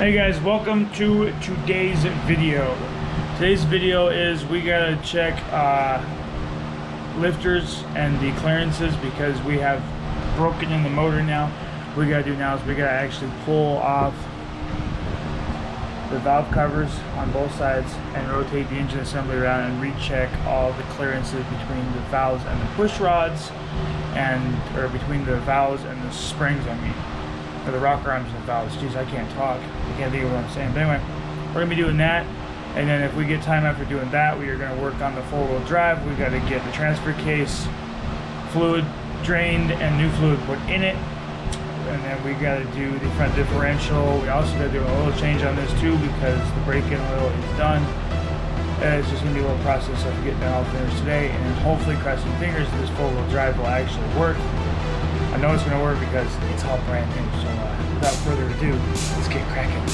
Hey guys, welcome to today's video. Today's video is we gotta check lifters and the clearances because we have broken in the motor now. What we gotta do now is we gotta actually pull off the valve covers on both sides and rotate the engine assembly around and recheck all the clearances between the valves and the push rods, or between the valves and the springs, or the rocker arms and the valves. Jeez, I can't talk. I can't think of what I'm saying. But anyway, we're gonna be doing that, and then if we get time after doing that, we are gonna work on the four-wheel drive. We got to get the transfer case fluid drained and new fluid put in it, and then we got to do the front differential. We also got to do a little change on this too because the brake-in oil is done. And it's just gonna be a little process of getting that all finished today, and then hopefully, crossing fingers, this four-wheel drive will actually work. I know it's gonna work because it's all brand new. So without further ado, let's get cracking.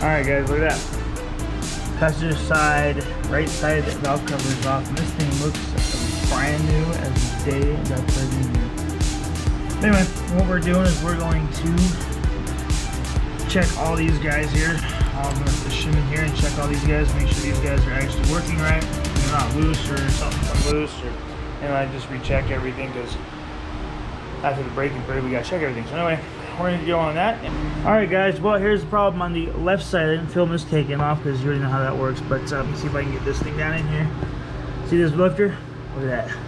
Alright guys, look at that. Passenger side, right side valve cover is off, and this thing looks brand new as the day that put it in here. Anyway, what we're doing is we're going to check all these guys here. I'm going to shim in here and check all these guys, make sure these guys are actually working right, they're not loose or something loose, or anyway, just recheck everything because after the braking period we got to check everything. So anyway, we're going to go on that. Alright guys, well here's the problem on the left side. I didn't film this taking off because you already know how that works, but let me see if I can get this thing down in here. See this lifter? Look at that.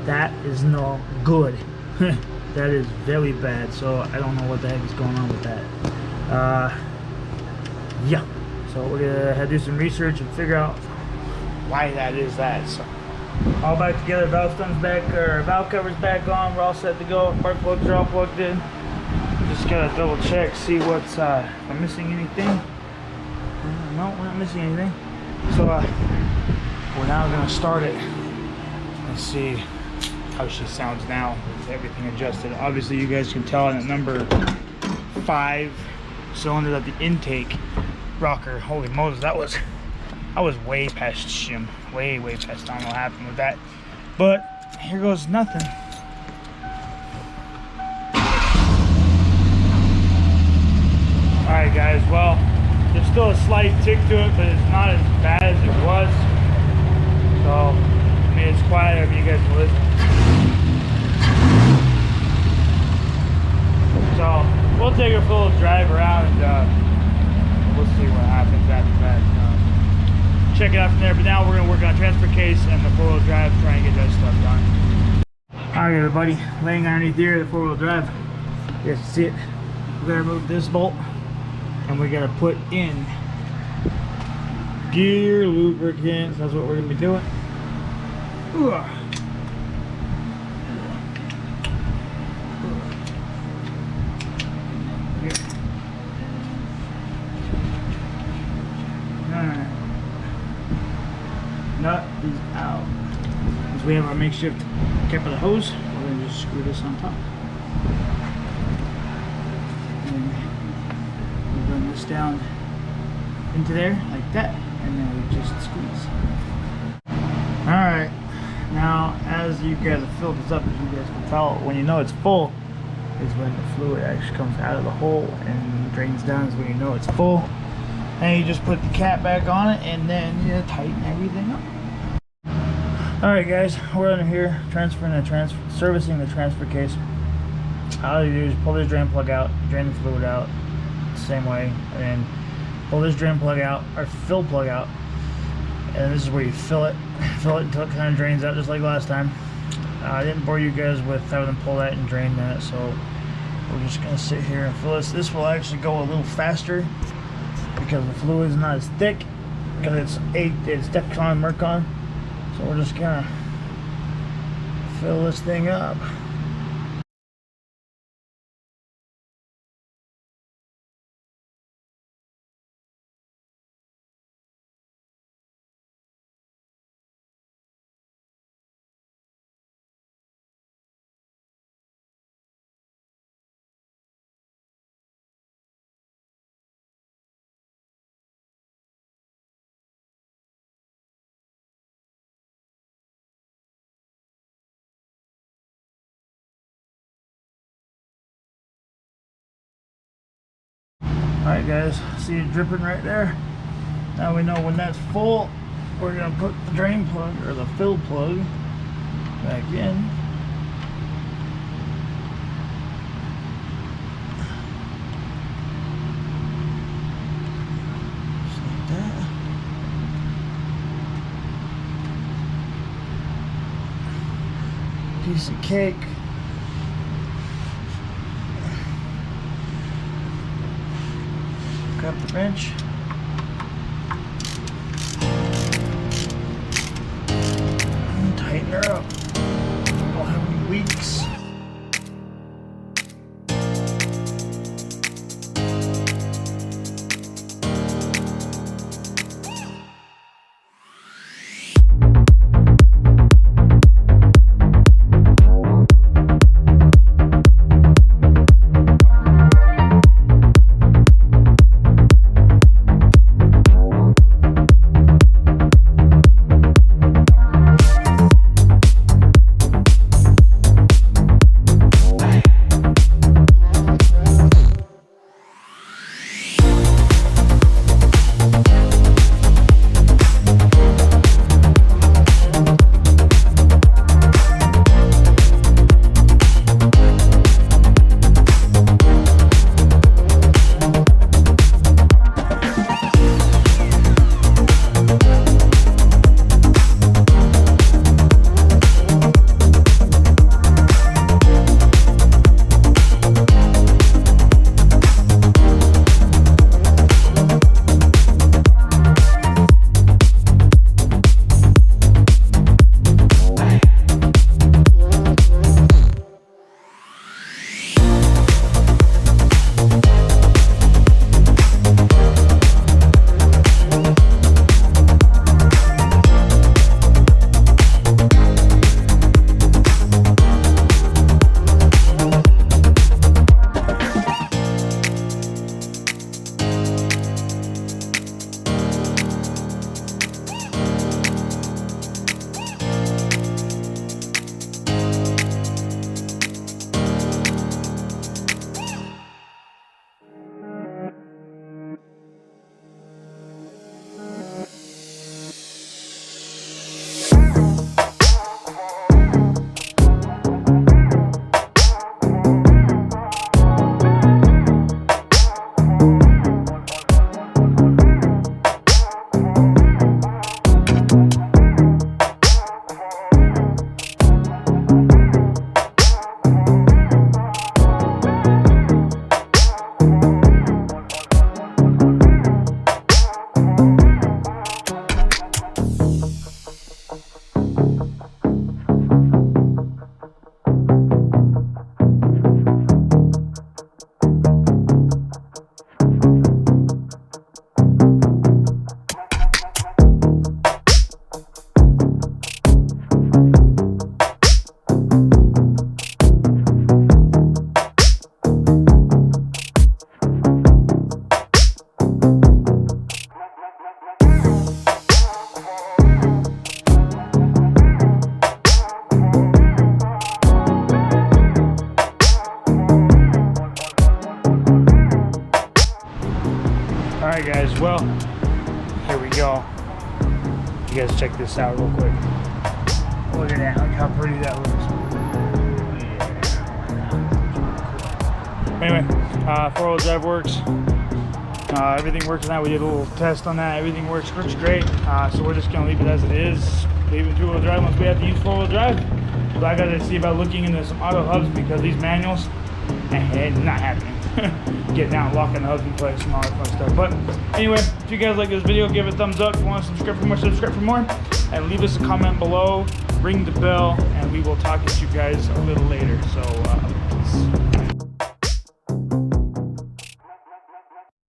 That is no good. That is very bad, so I don't know what the heck is going on with that. Yeah, so we're going to have to do some research and figure out why that is that. So all back together, valve stuns back, or valve covers back on, we're all set to go. Spark plugs are all plugged in. Just gotta double check, see what's if I'm missing anything. No, we're not missing anything. So we're now gonna start it and see how she sounds now with everything adjusted. Obviously you guys can tell on the number 5 cylinder at the intake rocker. Holy Moses, I was way past shim. Way past. I don't know what happened with that. But here goes nothing. Alright guys, well, there's still a slight tick to it, but it's not as bad as it was. So, I mean, it's quiet, you guys can listen. So, we'll take a full drive around and we'll see what happens after that. Check it out from there, but now we're going to work on transfer case and the four-wheel drive, try and get that stuff done. Alright everybody, laying underneath here, the four-wheel drive. You guys can see it. We're going to remove this bolt. And we gotta put in gear lubricants. That's what we're gonna be doing. Alright. Nut is out. As we have our makeshift cap of the hose, we're gonna just screw this on top. Run this down into there like that, and then we just squeeze. Alright, now as you guys have filled this up, as you guys can tell, when you know it's full is when the fluid actually comes out of the hole and drains down, is when you know it's full. And you just put the cap back on it and then you tighten everything up. Alright guys, we're under here servicing the transfer case. All you do is pull this drain plug out, drain the fluid out same way, and then pull this drain plug out, or fill plug out, and this is where you fill it until it kind of drains out just like last time. I didn't bore you guys with having them pull that and drain that, so we're just gonna sit here and fill this. This will actually go a little faster because the fluid is not as thick, because it's Dexcon Mercon. So we're just gonna fill this thing up. Alright guys, see it dripping right there? Now we know when that's full, we're going to put the drain plug, or the fill plug, back in. Just like that. Piece of cake. Grab the wrench. And tighten her up. Don't have any leaks. Alright guys, well, here we go. You guys check this out real quick. Look at that, look how pretty that looks. Anyway, 4-wheel drive works. Everything works now. We did a little test on that. Everything works great. So we're just going to leave it as it is. Leave it 2-wheel drive once we have to use 4-wheel drive. So I got to see about looking into some auto hubs because these manuals, not happening. Getting out, locking the hubs in place and all that fun stuff. But anyway, if you guys like this video, give it a thumbs up. If you want to subscribe for more. And leave us a comment below, ring the bell, and we will talk to you guys a little later. So